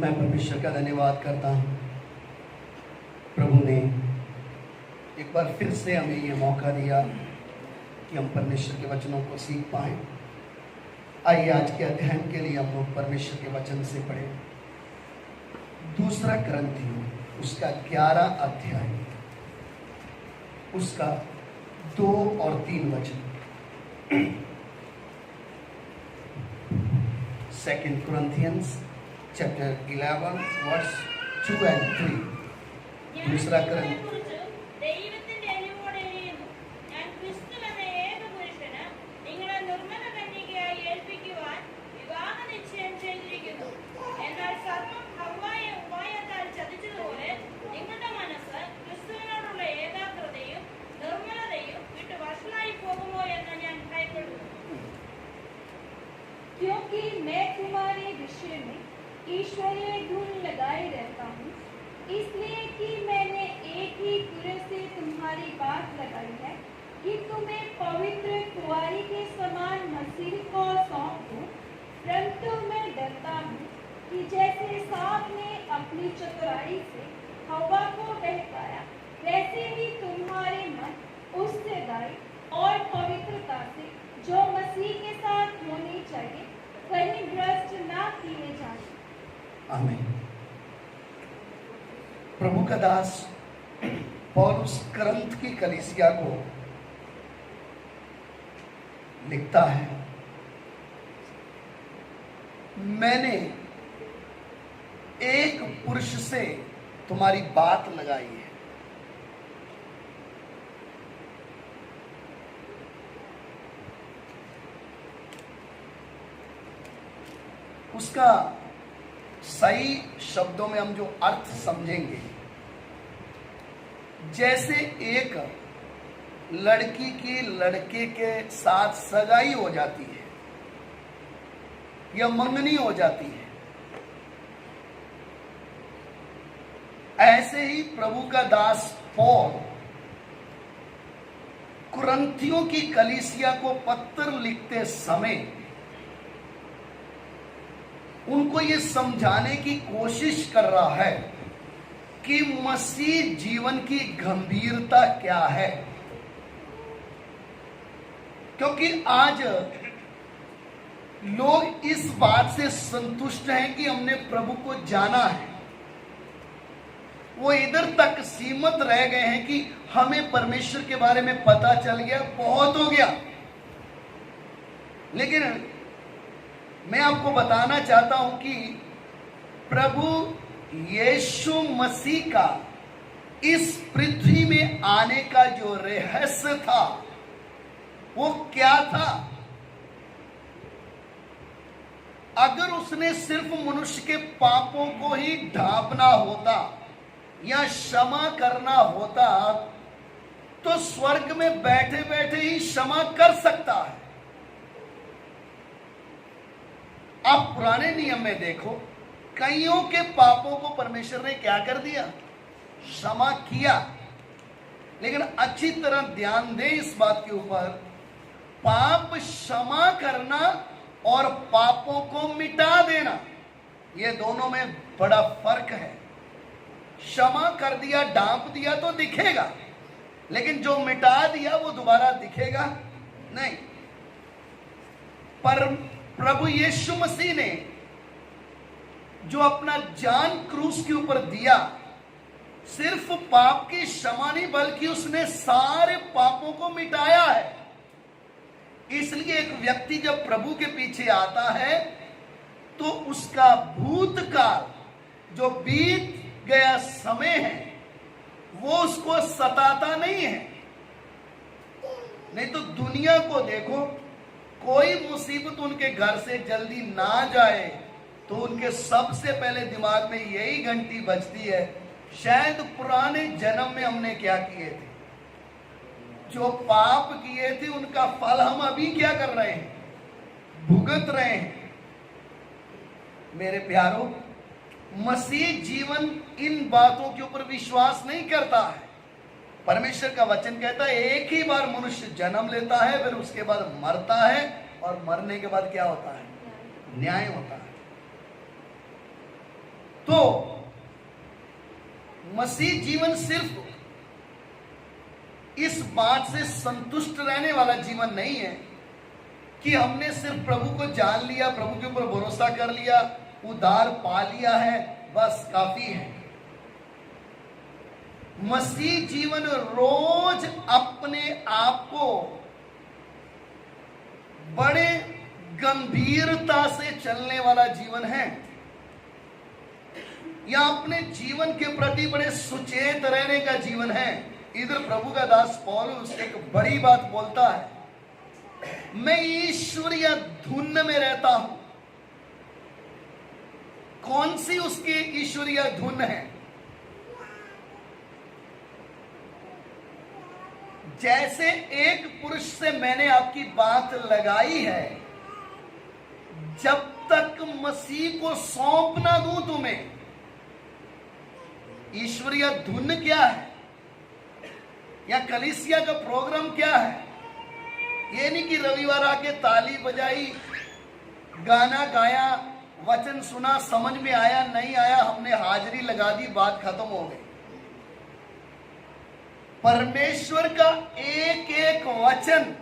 मैं परमेश्वर का धन्यवाद करता हूँ। प्रभु ने एक बार फिर से हमें ये मौका दिया कि हम परमेश्वर के वचनों को सीख पाएं। आइए आज के अध्ययन के लिए हम लोग परमेश्वर के वचन से पढ़ें। दूसरा कुरिन्थियों उसका 11 अध्याय, उसका 2 और 3 वचन। 2 Corinthians chapter 11 verse 2 and 3. दूसरा कुरिन्थियों क्योंकि मैं तुम्हारे विषय में ईश्वरीय गुण लगाए रहता हूँ, इसलिए कि मैंने एक ही गुरु से तुम्हारी बात लगाई है कि तुम्हें पवित्र कुंवारी के समान मसीह को सौंप दूं। परंतु मैं डरता हूँ कि जैसे सांप ने अपनी चतुराई से हवा को बहकाया, वैसे ही तुम्हारे मन उस सेवाई और पवित्रता से जो मसीह के साथ होनी चाहिए कहीं भ्रष्ट ना किए जाए। आमीन। प्रभु का दास पौलुस कुरिन्थ की कलीसिया को लिखता है, मैंने एक पुरुष से तुम्हारी बात लगाई है। उसका सही शब्दों में हम जो अर्थ समझेंगे, जैसे एक लड़की की लड़के के साथ सगाई हो जाती है या मंगनी हो जाती है, ऐसे ही प्रभु का दास पौल कुरिन्थियों की कलीसिया को पत्र लिखते समय उनको ये समझाने की कोशिश कर रहा है कि मसीह जीवन की गंभीरता क्या है। क्योंकि आज लोग इस बात से संतुष्ट हैं कि हमने प्रभु को जाना है, वो इधर तक सीमित रह गए हैं कि हमें परमेश्वर के बारे में पता चल गया, बहुत हो गया। लेकिन मैं आपको बताना चाहता हूं कि प्रभु यीशु मसीह का इस पृथ्वी में आने का जो रहस्य था वो क्या था। अगर उसने सिर्फ मनुष्य के पापों को ही ढांपना होता या क्षमा करना होता तो स्वर्ग में बैठे बैठे ही क्षमा कर सकता है। आप पुराने नियम में देखो, कईयों के पापों को परमेश्वर ने क्या कर दिया, क्षमा किया। लेकिन अच्छी तरह ध्यान दें इस बात के ऊपर, पाप क्षमा करना और पापों को मिटा देना, ये दोनों में बड़ा फर्क है। क्षमा कर दिया, ढांप दिया तो दिखेगा, लेकिन जो मिटा दिया वो दोबारा दिखेगा नहीं। पर प्रभु यीशु मसीह ने जो अपना जान क्रूस के ऊपर दिया, सिर्फ पाप की क्षमा नहीं बल्कि उसने सारे पापों को मिटाया है। इसलिए एक व्यक्ति जब प्रभु के पीछे आता है तो उसका भूतकाल, जो बीत गया समय है, वो उसको सताता नहीं है। नहीं तो दुनिया को देखो, कोई मुसीबत उनके घर से जल्दी ना जाए तो उनके सबसे पहले दिमाग में यही घंटी बजती है, शायद पुराने जन्म में हमने क्या किए थे, जो पाप किए थे उनका फल हम अभी क्या कर रहे हैं, भुगत रहे हैं। मेरे प्यारों, मसीह जीवन इन बातों के ऊपर विश्वास नहीं करता है। परमेश्वर का वचन कहता है एक ही बार मनुष्य जन्म लेता है, फिर उसके बाद मरता है, और मरने के बाद क्या होता है, न्याय होता है। तो मसीह जीवन सिर्फ इस बात से संतुष्ट रहने वाला जीवन नहीं है कि हमने सिर्फ प्रभु को जान लिया, प्रभु के ऊपर भरोसा कर लिया, उद्धार पा लिया है, बस काफी है। मसीह जीवन रोज अपने आप को बड़े गंभीरता से चलने वाला जीवन है, या अपने जीवन के प्रति बड़े सुचेत रहने का जीवन है। इधर प्रभु का दास पौलुस एक बड़ी बात बोलता है, मैं ईश्वरीय धुन में रहता हूं। कौन सी उसकी ईश्वरीय धुन है? जैसे एक पुरुष से मैंने आपकी बात लगाई है, जब तक मसीह को सौंप ना दूं तुम्हें। ईश्वरीय धुन क्या है, या कलीसिया का प्रोग्राम क्या है? ये नहीं कि रविवार आके ताली बजाई, गाना गाया, वचन सुना, समझ में आया नहीं आया, हमने हाजिरी लगा दी, बात खत्म हो गई। परमेश्वर का एक एक वचन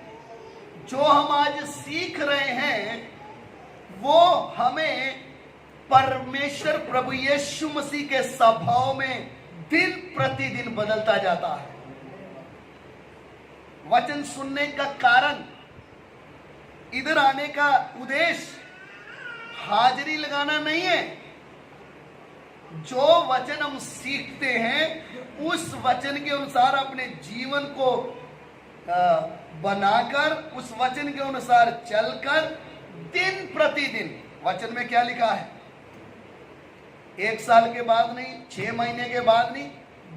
जो हम आज सीख रहे हैं, वो हमें परमेश्वर प्रभु यीशु मसीह के स्वभाव में दिन प्रतिदिन बदलता जाता है। वचन सुनने का कारण, इधर आने का उद्देश्य हाजिरी लगाना नहीं है। जो वचन हम सीखते हैं, उस वचन के अनुसार अपने जीवन को बनाकर, उस वचन के अनुसार चलकर दिन प्रतिदिन, वचन में क्या लिखा है, 1 साल के बाद नहीं, 6 महीने के बाद नहीं,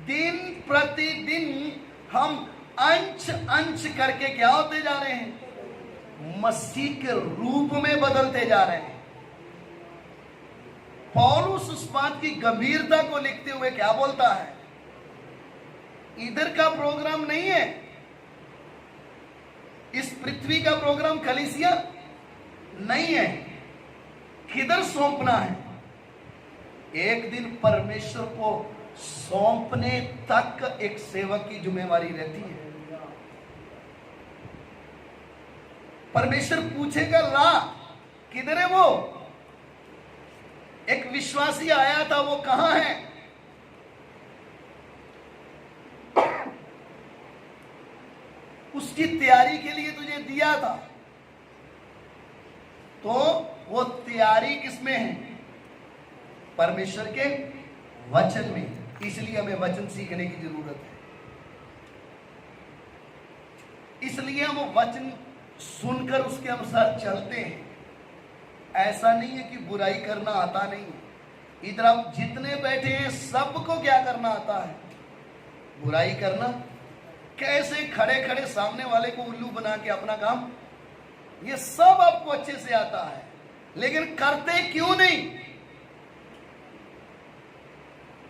दिन प्रतिदिन हम अंश अंश करके क्या होते जा रहे हैं? मसीह के रूप में बदलते जा रहे हैं। पौलुस उस बात की गंभीरता को लिखते हुए क्या बोलता है? इधर का प्रोग्राम नहीं है, इस पृथ्वी का प्रोग्राम कलीसिया नहीं है। किधर सौंपना है? एक दिन परमेश्वर को सौंपने तक एक सेवक की जिम्मेवारी रहती है। परमेश्वर पूछेगा, ला किधर है वो? एक विश्वासी आया था, वो कहां है? उसकी तैयारी के लिए तुझे दिया था, तो वो तैयारी किसमें है? परमेश्वर के वचन में। इसलिए हमें वचन सीखने की जरूरत है। इसलिए हम वचन सुनकर उसके अनुसार चलते हैं। ऐसा नहीं है कि बुराई करना आता नहीं है। इधर आप जितने बैठे हैं, सबको क्या करना आता है? बुराई करना। कैसे खड़े खड़े सामने वाले को उल्लू बना के अपना काम, ये सब आपको अच्छे से आता है, लेकिन करते क्यों नहीं?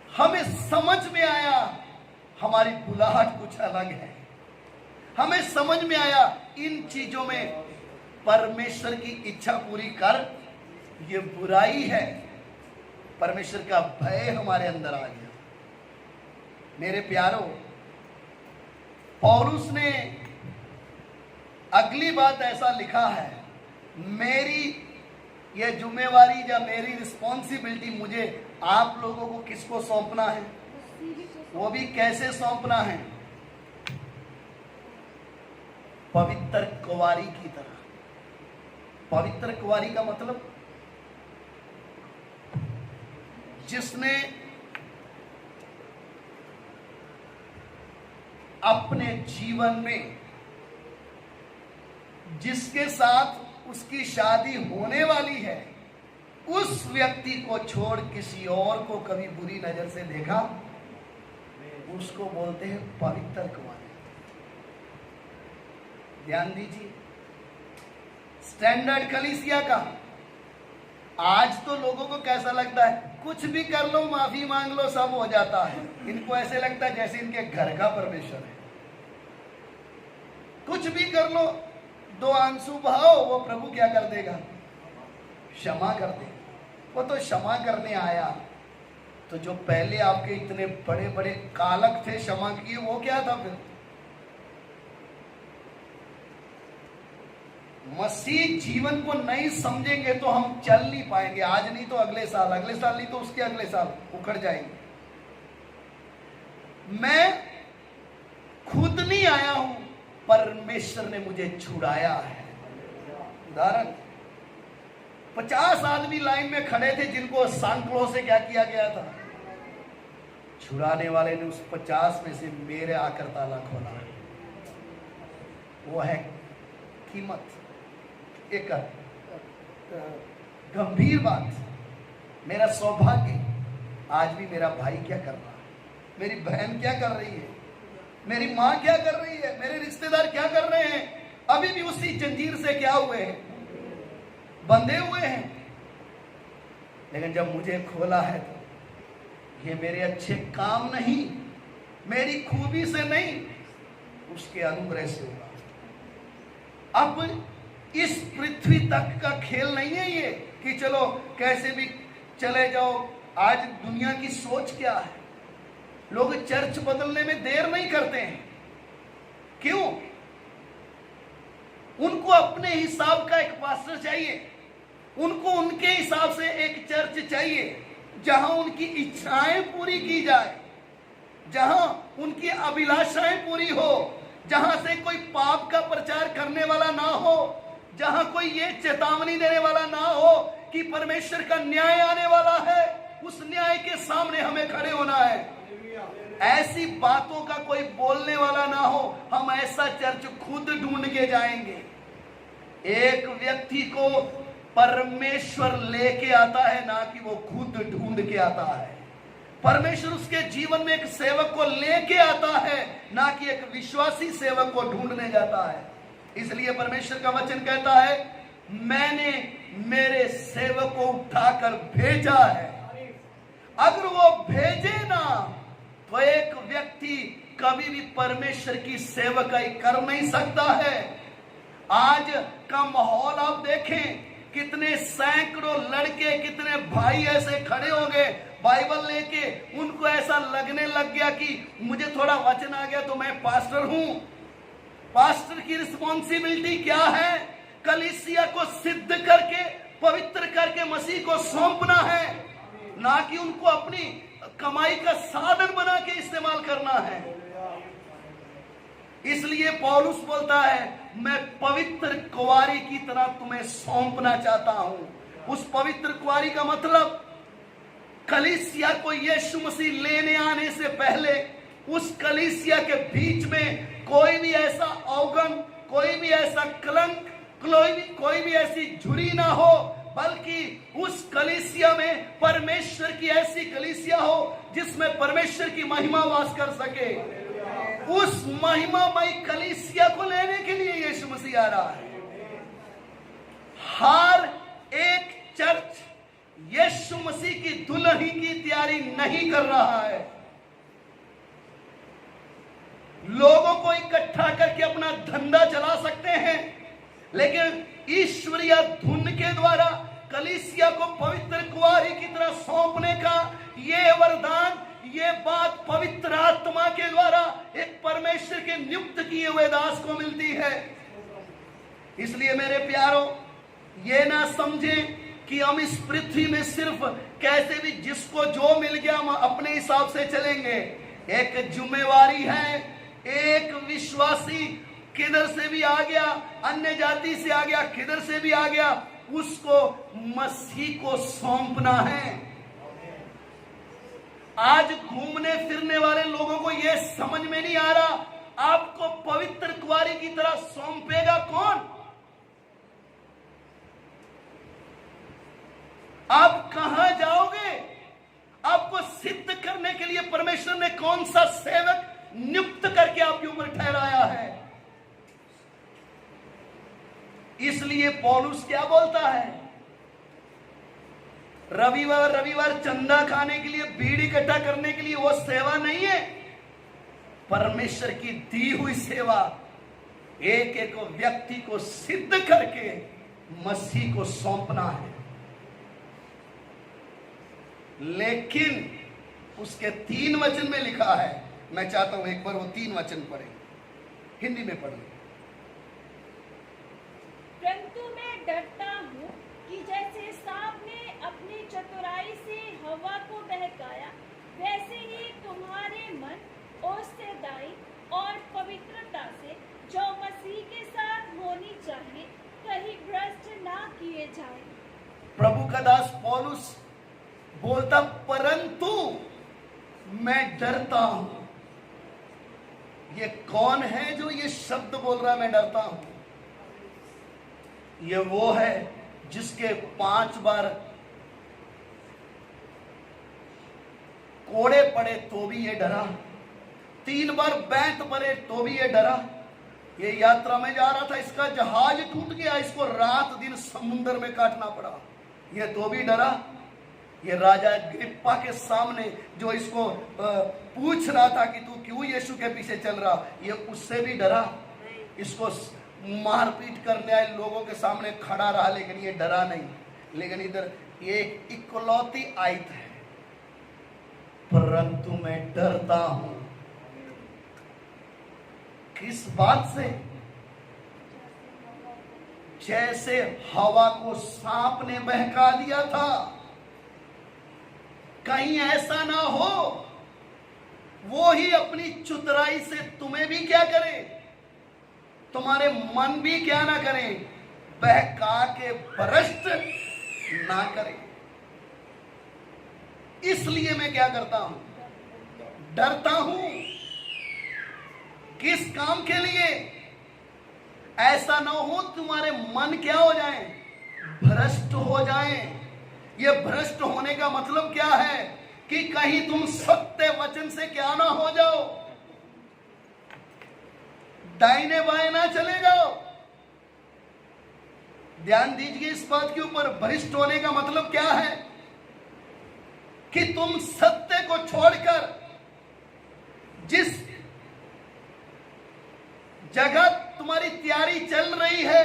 हमें समझ में आया हमारी बुलाहट कुछ अलग है। हमें समझ में आया इन चीजों में परमेश्वर की इच्छा पूरी कर, ये बुराई है। परमेश्वर का भय हमारे अंदर आ गया। मेरे प्यारो, पौलुस ने अगली बात ऐसा लिखा है, मेरी ये जिम्मेवारी या मेरी रिस्पॉन्सिबिलिटी, मुझे आप लोगों को किसको सौंपना है? वो भी कैसे सौंपना है? पवित्र कुंवारी की तरह। पवित्र कुंवारी का मतलब जिसने अपने जीवन में, जिसके साथ उसकी शादी होने वाली है, उस व्यक्ति को छोड़ किसी और को कभी बुरी नजर से देखा, उसको बोलते हैं पवित्र कुंवारी। ध्यान दीजिए, स्टैंडर्ड कलीसिया का। आज तो लोगों को कैसा लगता है, कुछ भी कर लो, माफी मांग लो, सब हो जाता है। इनको ऐसे लगता है जैसे इनके घर का परमेश्वर है। कुछ भी कर लो, 2 आंसू बहाओ, वो प्रभु क्या कर देगा? क्षमा कर देगा। वो तो क्षमा करने आया, तो जो पहले आपके इतने बड़े बड़े कालक थे क्षमा किए, वो क्या था फिर? मसीह जीवन को नहीं समझेंगे तो हम चल नहीं पाएंगे। आज नहीं तो अगले साल नहीं तो उसके अगले साल उखड़ जाएंगे। मैं खुद नहीं आया हूं, परमेश्वर ने मुझे छुड़ाया है। उदाहरण, 50 आदमी लाइन में खड़े थे जिनको सांकलों से क्या किया गया था? छुड़ाने वाले ने उस 50 में से मेरे आकर ताला खोला। वो है कीमत। एक गंभीर बात, मेरा सौभाग्य, आज भी मेरा भाई क्या कर रहा है, मेरी बहन क्या कर रही है, मेरी माँ क्या कर रही है, मेरे रिश्तेदार क्या कर रहे हैं, अभी भी उसी जंजीर से क्या हुए हैं, बंधे हुए हैं। लेकिन जब मुझे खोला है तो ये मेरे अच्छे काम नहीं, मेरी खूबी से नहीं, उसके अनुग्रह से होगा। अब इस पृथ्वी तक का खेल नहीं है ये कि चलो कैसे भी चले जाओ। आज दुनिया की सोच क्या है? लोग चर्च बदलने में देर नहीं करते हैं। क्यों? उनको अपने हिसाब का एक पास्टर चाहिए, उनको उनके हिसाब से एक चर्च चाहिए जहां उनकी इच्छाएं पूरी की जाए, जहां उनकी अभिलाषाएं पूरी हो, जहां से कोई पाप का प्रचार करने वाला ना हो, जहां कोई ये चेतावनी देने वाला ना हो कि परमेश्वर का न्याय आने वाला है, उस न्याय के सामने हमें खड़े होना है। ऐसी बातों का कोई बोलने वाला ना हो। हम ऐसा चर्च खुद ढूंढ के जाएंगे। एक व्यक्ति को परमेश्वर लेके आता है, ना कि वो खुद ढूंढ के आता है। परमेश्वर उसके जीवन में एक सेवक को लेके आता है, ना कि एक विश्वासी सेवक को ढूंढने जाता है। इसलिए परमेश्वर का वचन कहता है, मैंने मेरे सेवक को उठाकर भेजा है। अगर वो भेजे ना तो एक व्यक्ति कभी भी परमेश्वर की सेवकाई कर नहीं सकता है। आज का माहौल आप देखें, कितने सैकड़ों लड़के, कितने भाई ऐसे खड़े होंगे बाइबल लेके, उनको ऐसा लगने लग गया कि मुझे थोड़ा वचन आ गया तो मैं पास्टर हूं। पास्टर की रिस्पॉन्सिबिलिटी क्या है? कलीसिया को सिद्ध करके, पवित्र करके मसीह को सौंपना है, ना कि उनको अपनी कमाई का साधन बना के इस्तेमाल करना है। इसलिए पौलुस बोलता है, मैं पवित्र कुंवारी की तरह तुम्हें सौंपना चाहता हूं। उस पवित्र कुंवारी का मतलब, कलीसिया को यीशु मसीह लेने आने से पहले उस कलीसिया के बीच में कोई भी ऐसा अवगुण, कोई भी ऐसा कलंक, कोई भी ऐसी झुरी ना हो, बल्कि उस कलीसिया में परमेश्वर की ऐसी कलीसिया हो जिसमें परमेश्वर की महिमा वास कर सके। उस महिमामय कलीसिया को लेने के लिए यीशु मसीह आ रहा है। हर एक चर्च यीशु मसीह की दुल्हन की तैयारी नहीं कर रहा है। लोगों को इकट्ठा करके अपना धंधा चला सकते हैं, लेकिन ईश्वरीय धुन के द्वारा कलीसिया को पवित्र कुंवारी की तरह सौंपने का ये वरदान, ये बात पवित्र आत्मा के द्वारा एक परमेश्वर के नियुक्त किए हुए दास को मिलती है। इसलिए मेरे प्यारों, ये ना समझें कि हम इस पृथ्वी में सिर्फ कैसे भी जिसको जो मिल गया हम अपने हिसाब से चलेंगे। एक जिम्मेवारी है, एक विश्वासी किधर से भी आ गया, अन्य जाति से आ गया, किधर से भी आ गया, उसको मसीह को सौंपना है। आज घूमने फिरने वाले लोगों को यह समझ में नहीं आ रहा, आपको पवित्र कुंवारी की तरह सौंपेगा कौन? आप कहां जाओगे? आपको सिद्ध करने के लिए परमेश्वर ने कौन सा सेवक नियुक्त करके आपके ऊपर ठहराया है? इसलिए पौलुस क्या बोलता है? रविवार चंदा खाने के लिए, भीड़ इकट्ठा करने के लिए वो सेवा नहीं है। परमेश्वर की दी हुई सेवा एक एक व्यक्ति को सिद्ध करके मसीह को सौंपना है। लेकिन उसके 3 वचन में लिखा है। मैं चाहता हूं एक बार वो 3 वचन पढ़े, हिंदी में पढ़े। परंतु मैं डरता हूँ कि जैसे सांप ने अपनी चतुराई से हवा को बहकाया, वैसे ही तुम्हारे मन और सच्चाई और पवित्रता से जो मसीह के साथ होनी चाहिए कहीं भ्रष्ट ना किए जाए। प्रभु का दास पौलुस बोलता, परंतु मैं डरता हूं। ये कौन है जो ये शब्द बोल रहा है, मैं डरता हूं? ये वो है जिसके 5 बार कोड़े पड़े तो भी ये डरा, 3 बार बैंत पड़े तो भी ये डरा। ये यात्रा में जा रहा था, इसका जहाज टूट गया, इसको रात दिन समुद्र में काटना पड़ा, ये तो भी डरा। ये राजा अग्रिप्पा के सामने जो इसको पूछ रहा था कि तू क्यों यीशु के पीछे चल रहा, ये उससे भी डरा। इसको मारपीट करने आए लोगों के सामने खड़ा रहा, लेकिन ये डरा नहीं। लेकिन इधर ये इकलौती आयत है, परंतु मैं डरता हूं। किस बात से? जैसे हवा को सांप ने बहका दिया था, कहीं ऐसा ना हो वो ही अपनी चतुराई से तुम्हें भी क्या करे, तुम्हारे मन भी क्या ना करे, बहका के भ्रष्ट ना करे। इसलिए मैं क्या करता हूं, डरता हूं। किस काम के लिए? ऐसा ना हो तुम्हारे मन क्या हो जाए, भ्रष्ट हो जाए। ये भ्रष्ट होने का मतलब क्या है कि कहीं तुम सत्य वचन से क्या ना हो जाओ, दाहिने बाएं ना चले जाओ। ध्यान दीजिए इस बात के ऊपर, भ्रष्ट होने का मतलब क्या है कि तुम सत्य को छोड़कर जिस जगह तुम्हारी तैयारी चल रही है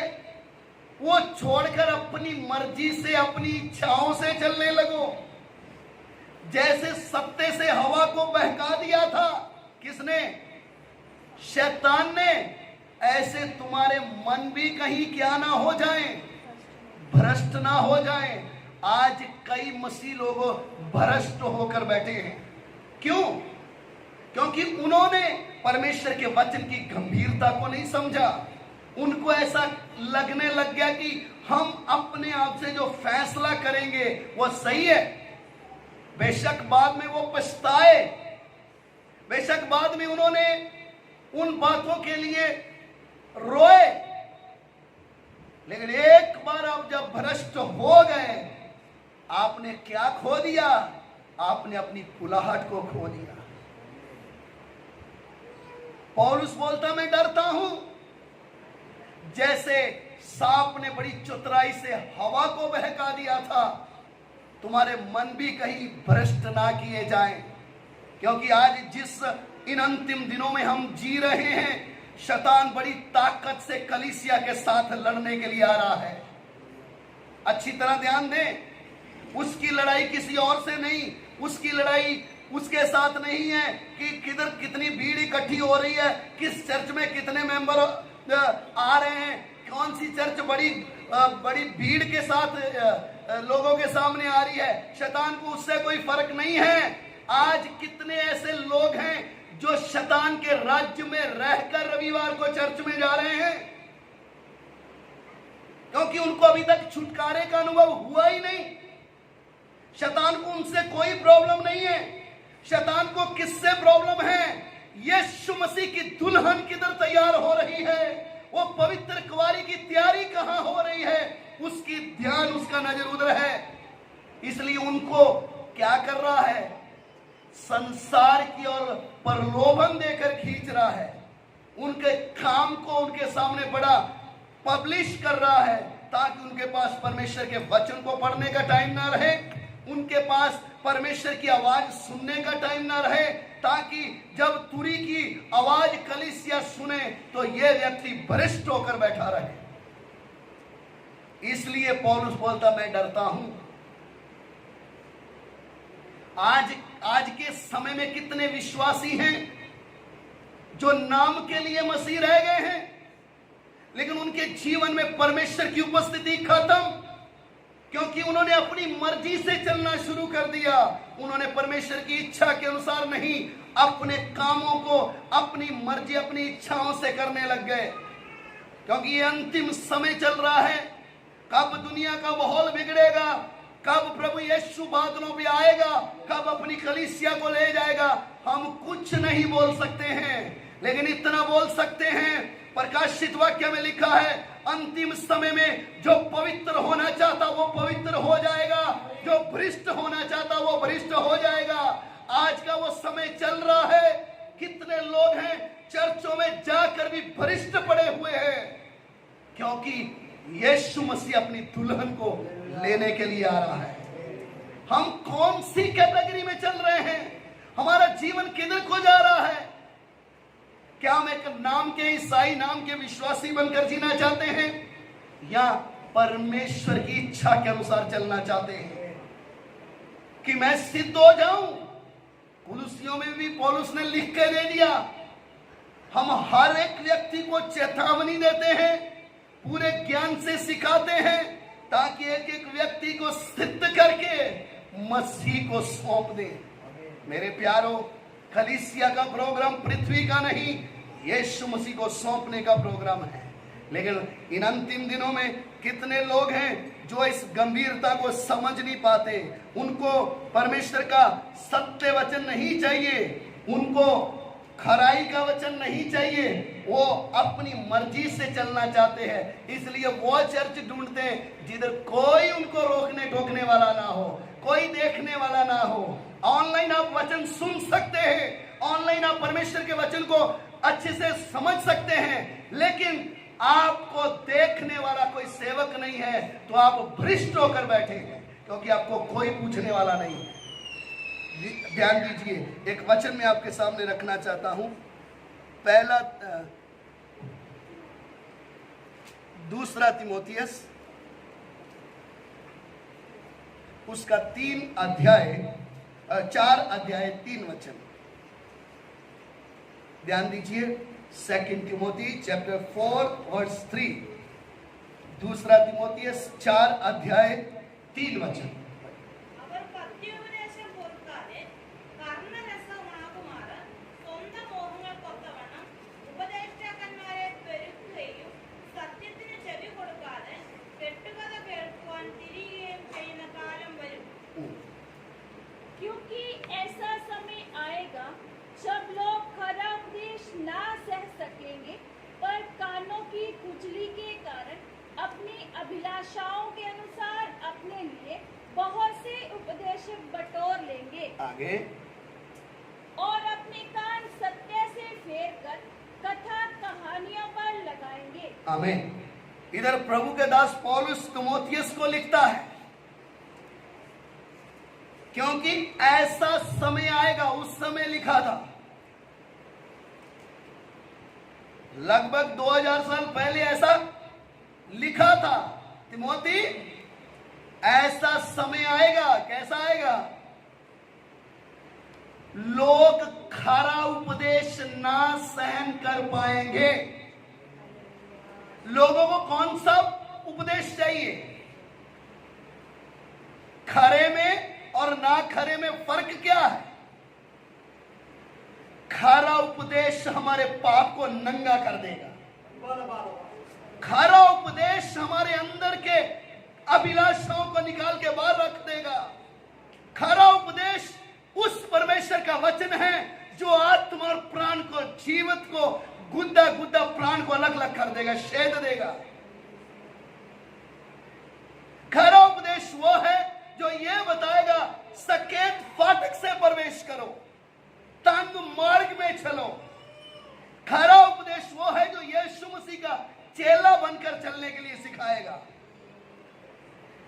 वो छोड़कर अपनी मर्जी से, अपनी इच्छाओं से चलने लगो। जैसे सत्य से हवा को बहका दिया था किसने? शैतान ने। ऐसे तुम्हारे मन भी कहीं क्या ना हो जाए, भ्रष्ट ना हो जाए। आज कई मसीह लोग भ्रष्ट होकर बैठे हैं। क्यों? क्योंकि उन्होंने परमेश्वर के वचन की गंभीरता को नहीं समझा। उनको ऐसा लगने लग गया कि हम अपने आप से जो फैसला करेंगे वो सही है। बेशक बाद में वो पछताए, बेशक बाद में उन्होंने उन बातों के लिए रोए, लेकिन एक बार आप जब भ्रष्ट हो गए, आपने क्या खो दिया? आपने अपनी कुलाहट को खो दिया। पौलुस बोलता, मैं डरता हूं। जैसे सांप ने बड़ी चतुराई से हवा को बहका दिया था, तुम्हारे मन भी कहीं भ्रष्ट ना किए जाएं। क्योंकि आज जिस इन अंतिम दिनों में हम जी रहे हैं, शैतान बड़ी ताकत से कलीसिया के साथ लड़ने के लिए आ रहा है। अच्छी तरह ध्यान दें, उसकी लड़ाई किसी और से नहीं, उसकी लड़ाई उसके साथ नहीं है कि किधर कितनी भीड़ इकट्ठी हो रही है, किस चर्च में कितने मेंबर आ रहे हैं, कौन सी चर्च बड़ी भीड़ के साथ लोगों के सामने आ रही है। शैतान को उससे कोई फर्क नहीं है। आज कितने ऐसे लोग हैं जो शैतान के राज्य में रहकर रविवार को चर्च में जा रहे हैं, क्योंकि उनको अभी तक छुटकारे का अनुभव हुआ ही नहीं। शैतान को उनसे कोई प्रॉब्लम नहीं है। शैतान को किससे प्रॉब्लम है? यीशु मसीह की दुल्हन किधर तैयार हो रही है, वो पवित्र कुंवारी की तैयारी कहां हो रही है, उसकी ध्यान, उसका नजर उधर है। इसलिए उनको क्या कर रहा है? संसार की ओर प्रलोभन देकर खींच रहा है। उनके काम को उनके सामने बड़ा पब्लिश कर रहा है, ताकि उनके पास परमेश्वर के वचन को पढ़ने का टाइम ना रहे, उनके पास परमेश्वर की आवाज सुनने का टाइम ना रहे, ताकि जब तुरी की आवाज कलीसिया सुने तो यह व्यक्ति भ्रष्ट होकर बैठा रहे। इसलिए पौलुस बोलता, मैं डरता हूं। आज के समय में कितने विश्वासी हैं जो नाम के लिए मसीह रह गए हैं, लेकिन उनके जीवन में परमेश्वर की उपस्थिति खत्म, क्योंकि उन्होंने अपनी मर्जी से चलना शुरू कर दिया। उन्होंने परमेश्वर की इच्छा के अनुसार नहीं, अपने कामों को अपनी मर्जी, अपनी इच्छाओं से करने लग गए। क्योंकि ये अंतिम समय चल रहा है। कब दुनिया का माहौल बिगड़ेगा, कब प्रभु यीशु बादलों पे आएगा, कब अपनी कलीसिया को ले जाएगा, हम कुछ नहीं बोल सकते हैं। लेकिन इतना बोल सकते हैं, प्रकाशित वाक्य में लिखा है, अंतिम समय में जो पवित्र होना चाहता वो पवित्र हो जाएगा, जो भ्रष्ट होना चाहता वो भ्रष्ट हो जाएगा। आज का वो समय चल रहा है। कितने लोग हैं चर्चों में जाकर भी भ्रष्ट पड़े हुए हैं, क्योंकि यीशु मसीह अपनी दुल्हन को लेने के लिए आ रहा है। हम कौन सी कैटेगरी में चल रहे हैं? हमारा जीवन किधर को जा रहा है? क्या हम एक नाम के ईसाई, नाम के विश्वासी बनकर जीना चाहते हैं, या परमेश्वर की इच्छा के अनुसार चलना चाहते हैं कि मैं सिद्ध हो जाऊं? कुलुसियों में भी पौलुस ने लिख के दे दिया, हम हर एक व्यक्ति को चेतावनी देते हैं, पूरे ज्ञान से सिखाते हैं, ताकि एक एक व्यक्ति को सिद्ध करके मसीह को सौंप दे। मेरे प्यारो, कलीसिया का प्रोग्राम पृथ्वी का नहीं, यीशु मसीह को सौंपने का प्रोग्राम है। लेकिन इन अंतिम दिनों में कितने लोग हैं जो इस गंभीरता को समझ नहीं पाते। उनको परमेश्वर का सत्य वचन नहीं चाहिए, उनको खराई का वचन नहीं चाहिए, वो अपनी मर्जी से चलना चाहते हैं। इसलिए वो चर्च ढूंढते हैं जिधर कोई उनको रोकने टोकने वाला ना हो, कोई देखने वाला ना हो। ऑनलाइन आप वचन सुन सकते हैं, ऑनलाइन आप परमेश्वर के वचन को अच्छे से समझ सकते हैं, लेकिन आपको देखने वाला कोई सेवक नहीं है तो आप भ्रष्ट होकर बैठे हैं, क्योंकि आपको कोई पूछने वाला नहीं है। ध्यान दीजिए, एक वचन मैं आपके सामने रखना चाहता हूं। पहला दूसरा तिमोथियस उसका 4 अध्याय 3 वचन। ध्यान दीजिए, 2 तिमोथी चैप्टर 4 वर्स 3। दूसरा तिमोथियस 4 अध्याय 3 वचन। क्योंकि ऐसा समय आएगा जब लोग खरा उपदेश ना सह सकेंगे, पर कानों की खुजली के कारण अपनी अभिलाषाओं के अनुसार अपने लिए बहुत से उपदेशक बटोर लेंगे। आगे, और अपने कान सत्य से फेर कर कथा कहानियों पर लगाएंगे। आमीन। इधर प्रभु के दास पौलुस तिमोथियस को लिखता है, क्योंकि ऐसा समय आएगा। उस समय लिखा था, लगभग 2000 साल पहले ऐसा लिखा था, तिमोथी ऐसा समय आएगा। कैसा आएगा? लोग खरा उपदेश ना सहन कर पाएंगे। लोगों को कौन सा उपदेश चाहिए? खरे में और ना खरे में फर्क क्या है? खरा उपदेश हमारे पाप को नंगा कर देगा। खरा उपदेश हमारे अंदर के अभिलाषाओं को निकाल के बाहर रख देगा। खरा उपदेश उस परमेश्वर का वचन है जो आत्मा और प्राण को, जीवित को, गुद्दा गुद्दा प्राण को अलग अलग कर देगा, छेद देगा। खरा उपदेश वो है जो ये बताएगा, सकेत फाटक से प्रवेश करो, तंग मार्ग में चलो। खरा उपदेश वो है जो यीशु मसीह का चेला बनकर चलने के लिए सिखाएगा।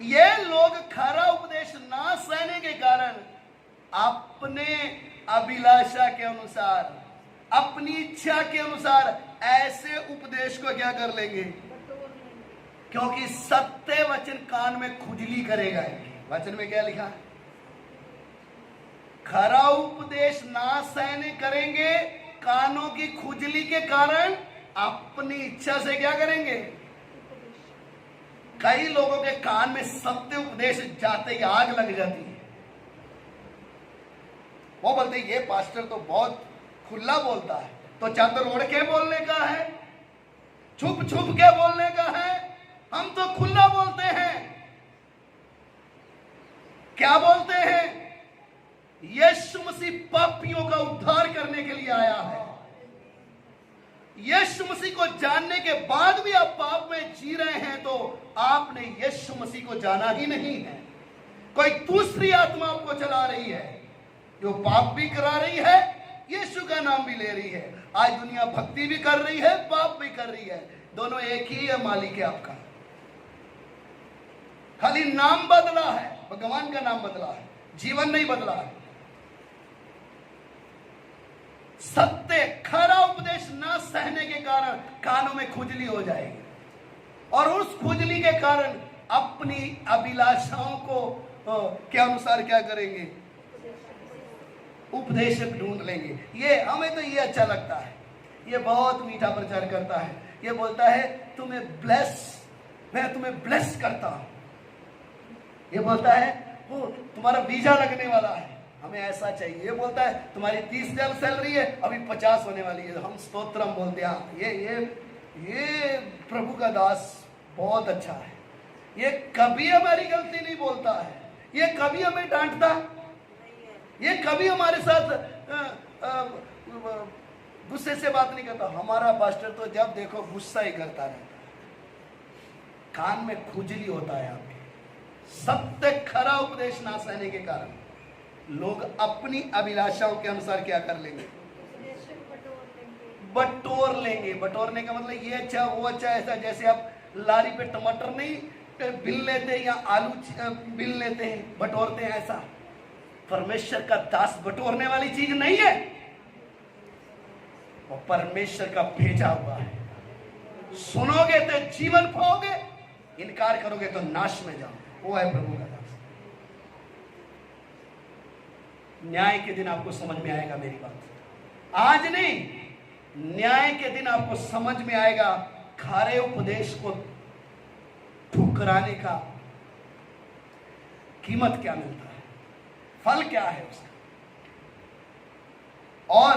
ये लोग खरा उपदेश ना सहने के कारण अपने अभिलाषा के अनुसार, अपनी इच्छा के अनुसार ऐसे उपदेश को क्या कर लेंगे? क्योंकि सत्य वचन कान में खुजली करेगा। वचन में क्या लिखा है? खरा उपदेश ना सहने करेंगे, कानों की खुजली के कारण अपनी इच्छा से क्या करेंगे। कई लोगों के कान में सत्य उपदेश जाते ही आग लग जाती है। वो बोलते ये पास्टर तो बहुत खुला बोलता है, तो चादर ओढ़ के बोलने का है, छुप छुप के बोलने का है, हम तो खुला बोलते हैं। क्या बोलते हैं? यीशु मसीह पापियों का उद्धार करने के लिए आया है। यीशु मसीह को जानने के बाद भी आप पाप में जी रहे हैं तो आपने यीशु मसीह को जाना ही नहीं है। कोई दूसरी आत्मा आपको चला रही है जो पाप भी करा रही है, यीशु का नाम भी ले रही है। आज दुनिया भक्ति भी कर रही है, पाप भी कर रही है, दोनों एक ही है, मालिक है आपका। खाली नाम बदला है, भगवान का नाम बदला है, जीवन नहीं बदला है। सत्य खरा उपदेश ना सहने के कारण कानों में खुजली हो जाएगी और उस खुजली के कारण अपनी अभिलाषाओं को के अनुसार क्या करेंगे, उपदेशक ढूंढ लेंगे। ये हमें तो ये अच्छा लगता है, ये बहुत मीठा प्रचार करता है, ये बोलता है तुम्हें ब्लेस, मैं तुम्हें ब्लेस करता हूं। ये बोलता है वो तुम्हारा वीजा लगने वाला है, हमें ऐसा चाहिए। ये बोलता है तुम्हारी 30,000 सैलरी है, अभी 50 होने वाली है। हम स्तोत्रम बोलते हैं। ये प्रभु का दास बहुत अच्छा है, ये कभी हमारी गलती नहीं बोलता है, ये कभी हमें डांटता, ये कभी हमारे साथ गुस्से से बात नहीं करता। हमारा पास्टर तो जब देखो गुस्सा ही करता रहता है, कान में खुजली होता है आपके। सत्य खरा उपदेश ना सहने के कारण लोग अपनी अभिलाषाओं के अनुसार क्या कर लेंगे, बटोर लेंगे। बटोरने का मतलब ये अच्छा वो अच्छा, ऐसा जैसे आप लारी पे टमाटर नहीं बिल लेते या आलू बिल लेते हैं, बटोरते हैं, ऐसा परमेश्वर का दास बटोरने वाली चीज नहीं है, वो परमेश्वर का भेजा हुआ है। सुनोगे तो जीवन पाओगे, इनकार करोगे तो नाश में जाओगे। वो है प्रभु का दास। न्याय के दिन आपको समझ में आएगा मेरी बात, आज नहीं, न्याय के दिन आपको समझ में आएगा खारे उपदेश को ठुकराने का कीमत क्या मिलता है, फल क्या है उसका। और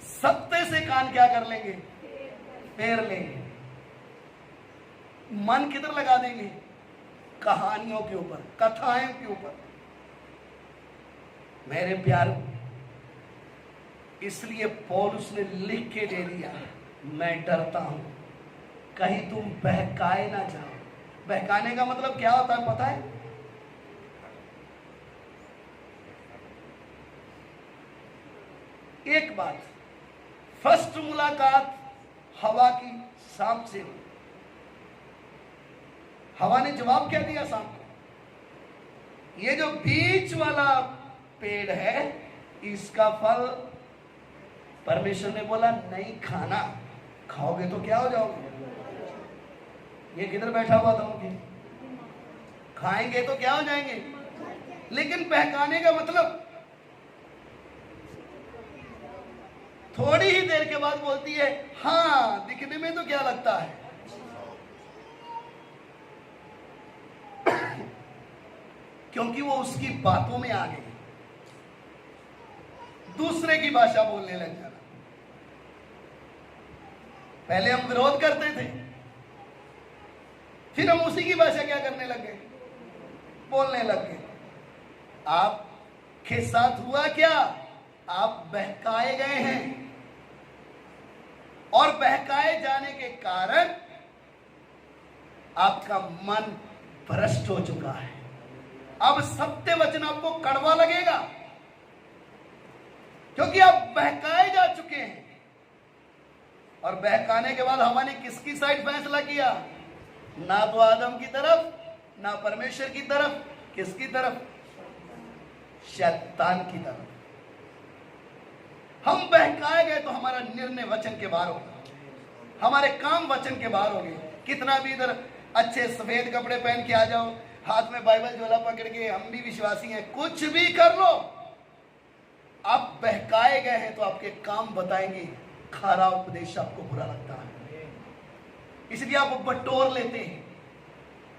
सत्य से कान क्या कर लेंगे, फेर लेंगे। मन किधर लगा देंगे, कहानियों के ऊपर, कथाओं के ऊपर। मेरे प्यारों, इसलिए पौलुस ने लिख के दे दिया, मैं डरता हूं कहीं तुम बहकाए ना जाओ। बहकाने का मतलब क्या होता है पता है? एक बात, फर्स्ट मुलाकात हवा की सांप से हुई। हवा ने जवाब क्या दिया सांप को? ये जो बीच वाला पेड़ है इसका फल परमेश्वर ने बोला नहीं खाना, खाओगे तो क्या हो जाओगे। ये किधर बैठा हुआ था उनके, खाएंगे तो क्या हो जाएंगे। लेकिन बहकाने का मतलब थोड़ी ही देर के बाद बोलती है हाँ दिखने में तो क्या लगता है। क्योंकि वो उसकी बातों में आ गई, दूसरे की भाषा बोलने लग जाना। पहले हम विरोध करते थे, फिर हम उसी की भाषा क्या करने लग गए, बोलने लग गए। आपके साथ हुआ क्या, आप बहकाए गए हैं और बहकाए जाने के कारण आपका मन भ्रष्ट हो चुका है। अब सत्य वचन आपको कड़वा लगेगा क्योंकि आप बहकाए जा चुके हैं। और बहकाने के बाद हमने किसकी साइड फैसला किया, ना तो आदम की तरफ ना परमेश्वर की तरफ, किसकी तरफ, शैतान की तरफ। हम बहकाए गए तो हमारा निर्णय वचन के बाहर होगा, हमारे काम वचन के बाहर हो गए। कितना भी इधर अच्छे सफेद कपड़े पहन के आ जाओ, हाथ में बाइबल झोला पकड़ के हम भी विश्वासी हैं, कुछ भी कर लो, आप बहकाए गए हैं तो आपके काम बताएंगे खरा उपदेश आपको बुरा लगता है, इसलिए आप बटोर लेते हैं।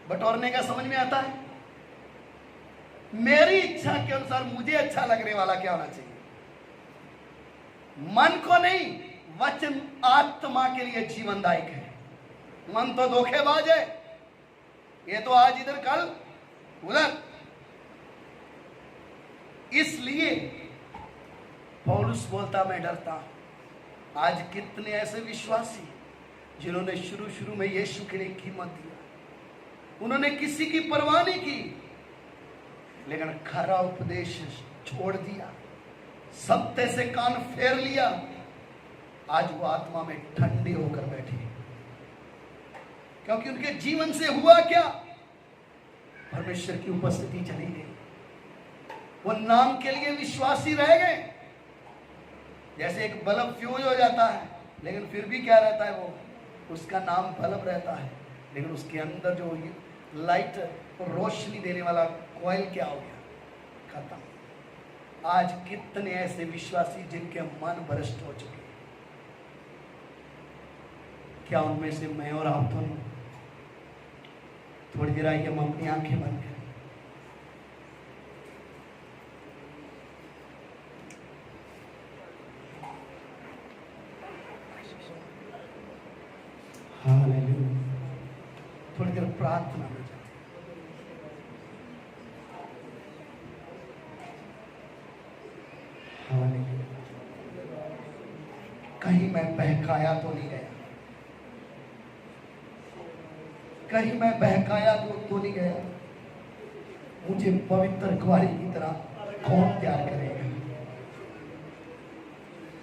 बटोरने का समझ में आता है, मेरी इच्छा के अनुसार मुझे अच्छा लगने वाला क्या होना चाहिए, मन को नहीं, वचन आत्मा के लिए जीवनदायक है। मन तो धोखेबाज है, ये तो आज इधर कल उधर। इसलिए पौलुस बोलता मैं डरता हूं। आज कितने ऐसे विश्वासी जिन्होंने शुरू में यीशु के लिए कीमत दिया, उन्होंने किसी की परवाह नहीं की, लेकिन खरा उपदेश छोड़ दिया, सत्य से कान फेर लिया। आज वो आत्मा में ठंडे होकर बैठे, क्योंकि उनके जीवन से हुआ क्या, परमेश्वर की उपस्थिति चली गई। वो नाम के लिए विश्वासी रह गए। जैसे एक बल्ब फ्यूज हो जाता है, लेकिन फिर भी क्या रहता है, वो उसका नाम बल्ब रहता है, लेकिन उसके अंदर जो लाइट रोशनी देने वाला कॉइल क्या हो गया, खत्म। आज कितने ऐसे विश्वासी जिनके मन भ्रष्ट हो चुके हैं, क्या उनमें से मैं और आप तो नहीं? थोड़ी देर आइए हम अपनी आंखें बंद करें। हालेलुया। थोड़ी देर प्रार्थना में जाए। हालेलुया। कहीं मैं बहकाया तो नहीं गया, कहीं मैं बहकाया तो नहीं गया। मुझे पवित्र कुंवारी की तरह कौन तैयार करेगा,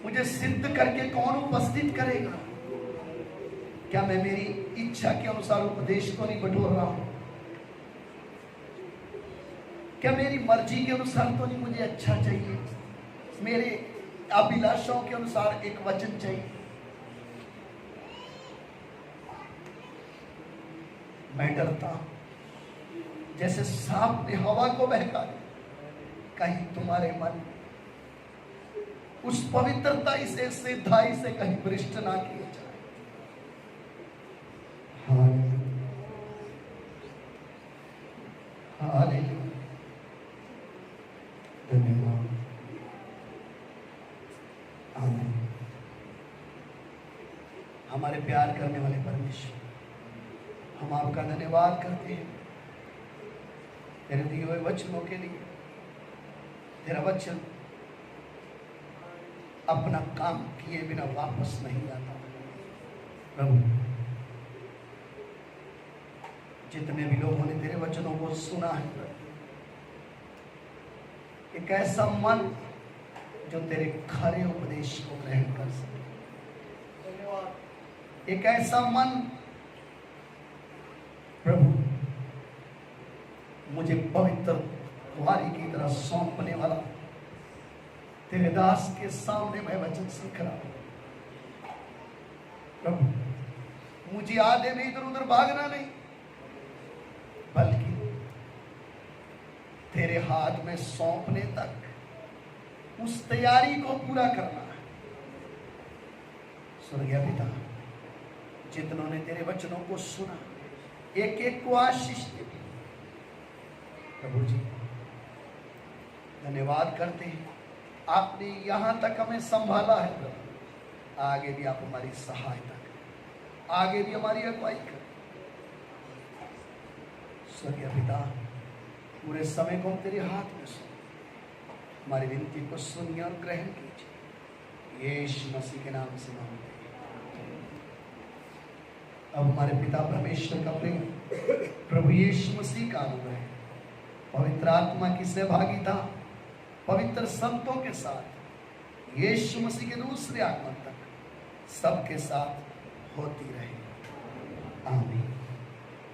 मुझे सिद्ध करके कौन उपस्थित करेगा? क्या मैं मेरी इच्छा के अनुसार उपदेश को नहीं बटोर रहा हूं? क्या मेरी मर्जी के अनुसार तो नहीं मुझे अच्छा चाहिए, मेरे अभिलाषाओं के अनुसार एक वचन चाहिए? मैं डरता हूं जैसे सांप ने हवा को बहका दिया, कहीं तुम्हारे मन उस पवित्रता से सिद्धाई से कहीं भ्रष्ट ना किए जाए। हालेलुया। धन्यवाद। आमीन। हमारे प्यार करने वाले परमेश्वर, हम आपका धन्यवाद करते हैं तेरे दिए हुए वचनों के लिए। तेरा वचन अपना काम किए बिना वापस नहीं आता। प्रभु, जितने भी लोगों ने तेरे वचनों को सुना है, एक ऐसा मन जो तेरे खरे उपदेश को ग्रहण कर सके, एक ऐसा मन प्रभु मुझे पवित्र कुंवारी की तरह सौंपने वाला तेरे दास के सामने मैं वचन सीख रहा हूं। प्रभु, मुझे आधे में इधर उधर भागना नहीं, बल्कि तेरे हाथ में सौंपने तक उस तैयारी को पूरा करना है। स्वर्गीय पिता, जितनों ने तेरे वचनों को सुना, एक एक को आशीष दे। प्रभु जी, धन्यवाद करते हैं, आपने यहां तक हमें संभाला है। प्रभु, आगे भी आप हमारी सहायता करें, आगे भी हमारी अगुवाई करें। स्वर्गीय पिता, पूरे समय को हम तेरे हाथ में सुन, हमारी विनती को सुनिए और ग्रहण कीजिए। यीशु मसीह के नाम से मांगते हैं। अब हमारे पिता परमेश्वर का प्रेम, प्रभु यीशु मसीह का अनुग्रह, पवित्र आत्मा की सहभागिता पवित्र संतों के साथ यीशु मसीह के दूसरे आगमन तक सबके साथ होती रहे। आमीन।